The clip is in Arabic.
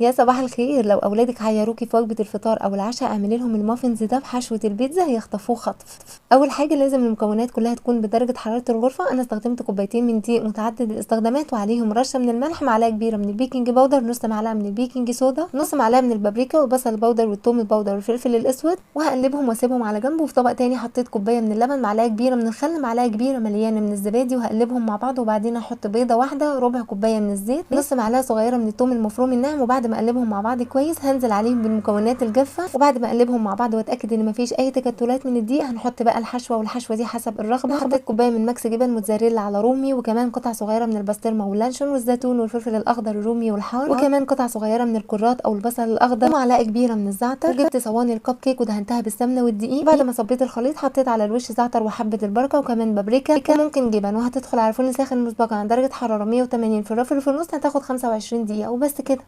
يا صباح الخير، لو اولادك عيروكي في وجبه الفطار او العشاء اعملي لهم المافنز ده بحشوه البيتزا هيخطفوه خطف. اول حاجه لازم المكونات كلها تكون بدرجه حراره الغرفه. انا استخدمت كوبايتين من دقيق متعدد الاستخدامات وعليهم رشه من الملح، معلقه كبيره من البيكنج باودر، نص معلقه من البيكنج صودا، نص معلقه من البابريكا والبصل البودر والثوم البودر والفلفل الاسود، وهقلبهم واسيبهم على جنب. وفي طبق تاني حطيت كوبايه من اللبن، معلقه كبيره من الخل، معلقه كبيره مليانه من الزبادي، وهقلبهم مع بعض. وبعدين احط بيضه واحده، ربع كوبايه من الزيت، نص معلقه صغيره من الثوم المفروم الناعم. وبعد ما اقلبهم مع بعض كويس هنزل عليهم بالمكونات الجافه. وبعد ما اقلبهم مع بعض واتاكد ان مفيش اي تكتلات من الدقيق هنحط بقى الحشوه، والحشوه دي حسب الرغبه. حطيت كوبايه من ماكس جبن موتزاريلا على رومي، وكمان قطع صغيره من البسطرمه واللانشون والزيتون والفلفل الاخضر الرومي والحار، وكمان قطع صغيره من الكرات او البصل الاخضر، ومعلقه كبيره من الزعتر. وجبت صواني الكب كيك ودهنتها بالسمنه والدقيق. بعد ما صبيت الخليط حطيت على الوش زعتر وحبه البركه وكمان بابريكا وممكن جبن، وهتدخل على فرن ساخن مسبقا عند درجه حراره 180 في الرف اللي في النص. هتاخد 25 دقيقه وبس كده.